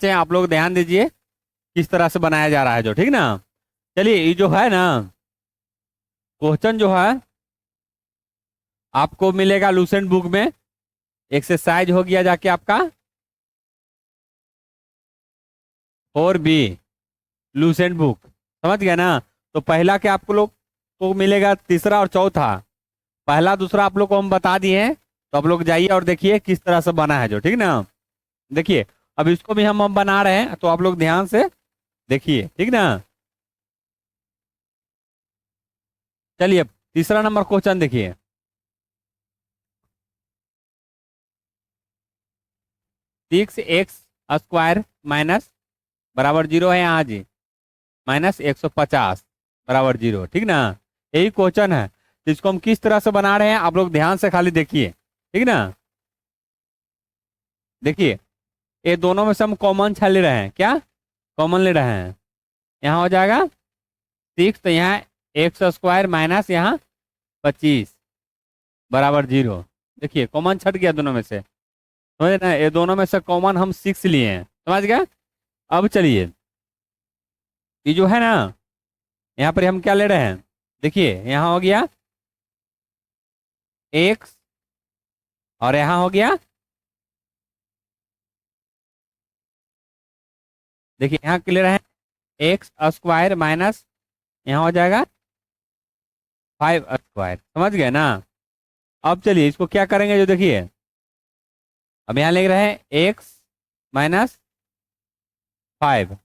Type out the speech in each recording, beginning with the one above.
से आप लोग ध्यान दीजिए किस तरह से बनाया जा रहा है जो, ठीक ना। चलिए ये जो है ना क्वेश्चन जो है आपको मिलेगा लूसेंट बुक में। एक्सरसाइज हो गया जाके आपका 4B लूसेंट बुक, समझ गया ना। तो पहला क्या आपको लोग को मिलेगा, तीसरा और चौथा। पहला दूसरा आप लोग को हम बता दिए हैं, तो आप लोग जाइए और देखिए किस तरह से बना है जो, ठीक ना। देखिए अब इसको भी हम बना रहे हैं, तो आप लोग ध्यान से देखिए, ठीक ना। चलिए तीसरा नंबर क्वेश्चन देखिए। 6x² माइनस बराबर 0 है यहाँ जी, माइनस 150 बराबर 0, ठीक ना। यही क्वेश्चन है, तो इसको हम किस तरह से बना रहे हैं आप लोग ध्यान से खाली देखिए, ठीक ना। देखिए ये दोनों में से हम कॉमन छा ले रहे हैं, क्या कॉमन ले रहे हैं। यहाँ हो जाएगा 6, तो यहाँ x² माइनस यहाँ 25 बराबर 0। देखिए कॉमन छट गया दोनों में से, समझ ना। ये दोनों में से कॉमन हम 6 लिए हैं, समझ गया। अब चलिए ये जो है ना यहाँ पर हम क्या ले रहे हैं, देखिए यहाँ हो गया x और यहाँ हो गया, देखिए यहाँ ले रहे हैं x² माइनस यहाँ हो जाएगा 5², समझ गए ना। अब चलिए इसको क्या करेंगे जो, देखिए अब यहाँ लिख रहे हैं x माइनस 5,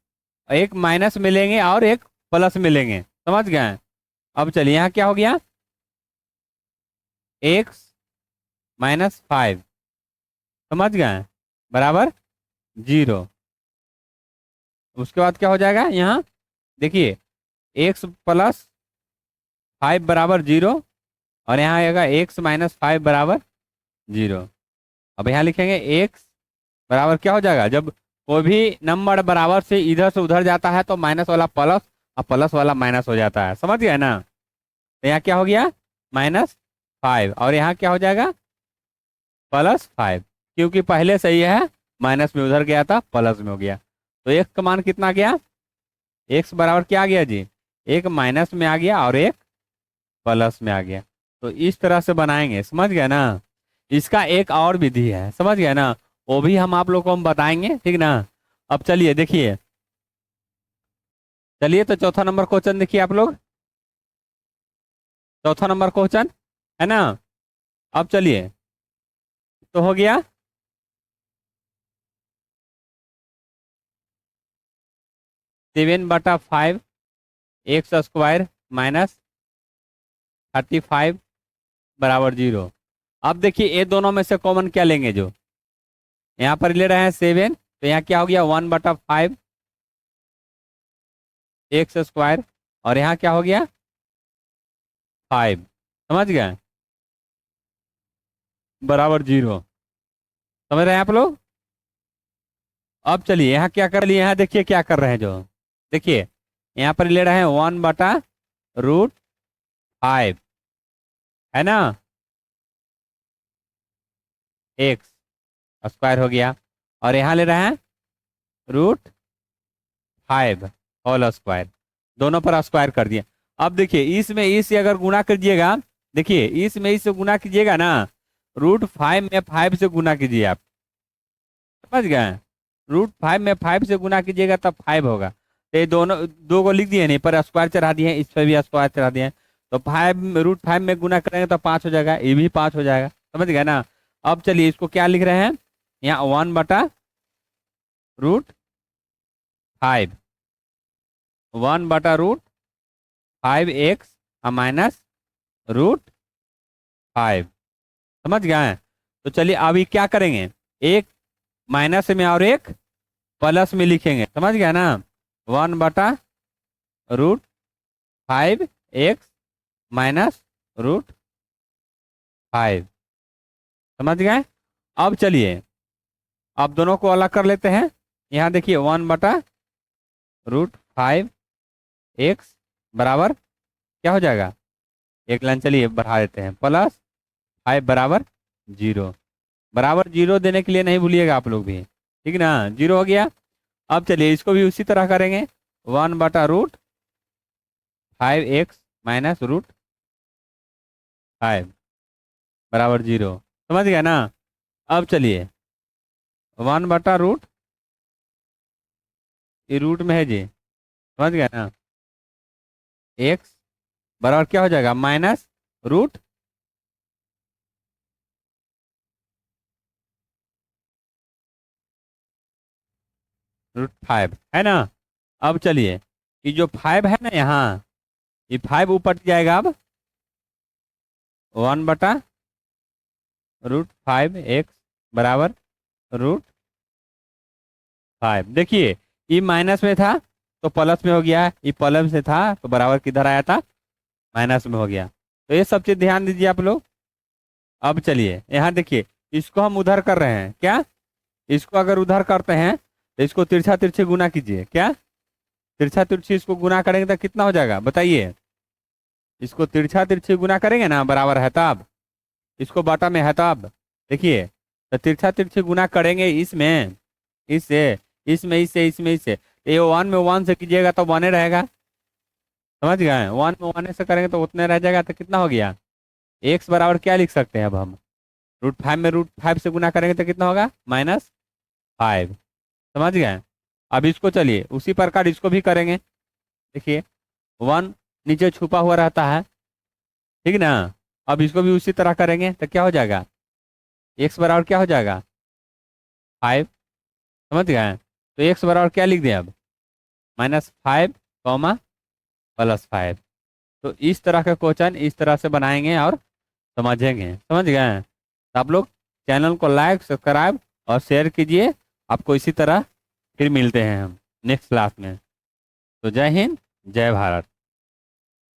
एक माइनस मिलेंगे और एक प्लस मिलेंगे, समझ गए। अब चलिए यहाँ क्या हो गया x माइनस 5, समझ गए, बराबर 0। उसके बाद क्या हो जाएगा यहाँ, देखिए x प्लस 5 बराबर 0, और यहाँ आएगा x माइनस 5 बराबर 0। अब यहाँ लिखेंगे x बराबर क्या हो जाएगा, जब कोई भी नंबर बराबर से इधर से उधर जाता है तो माइनस वाला प्लस और प्लस वाला माइनस हो जाता है, समझ गए ना। तो यहाँ क्या हो गया -5, और यहाँ क्या हो जाएगा +5, क्योंकि पहले से ही है माइनस में उधर गया था प्लस में हो गया। तो x का मान कितना गया, x बराबर क्या आ गया जी, एक माइनस में आ गया और एक प्लस में आ गया। तो इस तरह से बनाएंगे, समझ गए ना। इसका एक और विधि है, समझ गए ना, वो भी हम आप लोग को हम बताएंगे, ठीक ना। अब चलिए देखिए, चलिए तो चौथा नंबर क्वेश्चन देखिए आप लोग, चौथा नंबर क्वेश्चन है ना। अब चलिए तो हो गया 7/5 x² माइनस 35 बराबर 0। अब देखिए ये दोनों में से कॉमन क्या लेंगे जो, यहाँ पर ले रहे हैं 7, तो यहाँ क्या हो गया 1/5 x², और यहाँ क्या हो गया 5, समझ गए, बराबर 0। समझ रहे हैं आप लोग। अब चलिए यहाँ क्या कर लिए, यहाँ देखिए क्या कर रहे हैं जो, देखिए यहाँ पर ले रहे हैं 1/√5, है ना, x² हो गया, और यहाँ ले रहे हैं √5 होल स्क्वायर, दोनों पर स्क्वायर कर दिए। अब देखिए इसमें इस से अगर गुणा कीजिएगा, देखिए इसमें इस से गुणा कीजिएगा ना, √5 में 5 से गुणा कीजिए आप, समझ गए। √5 में 5 से गुणा कीजिएगा तब 5 होगा। तो ये दोनों दो को लिख दिए नहीं, पर स्क्वायर चढ़ा दिए, इस पर भी स्क्वायर चढ़ा दिए, तो 5 √5 में गुणा करेंगे तो 5 हो जाएगा, ये भी 5 हो जाएगा, समझ गए ना। अब चलिए इसको क्या लिख रहे हैं, यहाँ 1/√5, 1/√5x माइनस √5, समझ गए। तो चलिए अभी क्या करेंगे, एक माइनस में और एक प्लस में लिखेंगे, समझ गया ना। 1/√5x माइनस √5, समझ गए। अब चलिए अब दोनों को अलग कर लेते हैं। यहाँ देखिए 1/√5x बराबर क्या हो जाएगा, एक लाइन चलिए बढ़ा देते हैं, +5 बराबर 0, बराबर 0 देने के लिए नहीं भूलिएगा आप लोग भी, ठीक ना। 0 हो गया, अब चलिए इसको भी उसी तरह करेंगे, 1/√5x माइनस √5 बराबर 0। समझ गया ना। अब चलिए 1/√, ये रूट में है जी, समझ गया ना, एक्स बराबर क्या हो जाएगा, माइनस रूट √5 है ना। अब चलिए ये जो 5 है ना यहाँ, ये 5 ऊपर जाएगा अब 1/√5x बराबर √5। देखिए ये माइनस में था तो प्लस में हो गया, ये प्लस में था तो बराबर किधर आया था, माइनस में हो गया। तो ये सब चीज ध्यान दीजिए आप लोग। अब चलिए यहाँ देखिए, इसको हम उधर कर रहे हैं क्या, इसको अगर उधर करते हैं तो इसको तिरछा तिरछे गुना कीजिए, क्या तिरछा तिरछी इसको गुना करेंगे तो कितना हो जाएगा बताइए, इसको तिरछा तिरछी गुना करेंगे ना बराबर है तब, इसको बटा में है तब, देखिए तो तिरछा तिरछी गुना करेंगे इसमें, इससे इसमें, इससे इसमें, इससे ये 1 में 1 से कीजिएगा तो 1 रहेगा। समझ गए, 1 में 1 से करेंगे तो उतने रह जाएगा, तो कितना हो गया, एक्स बराबर क्या लिख सकते हैं अब हम, √5 में √5 से गुना करेंगे तो कितना होगा, -5। समझ गए। अब इसको चलिए उसी प्रकार इसको भी करेंगे, देखिए 1 नीचे छुपा हुआ रहता है, ठीक ना। अब इसको भी उसी तरह करेंगे तो क्या हो जाएगा, एक्स बराबर क्या हो जाएगा, 5। समझ गए। तो एक्स बराबर क्या लिख दें अब, -5 कॉमा +5। तो इस तरह का क्वेश्चन इस तरह से बनाएंगे और समझेंगे। समझ गए। तो आप लोग चैनल को लाइक सब्सक्राइब और शेयर कीजिए। आपको इसी तरह फिर मिलते हैं हम नेक्स्ट क्लास में। तो जय हिंद, जय भारत।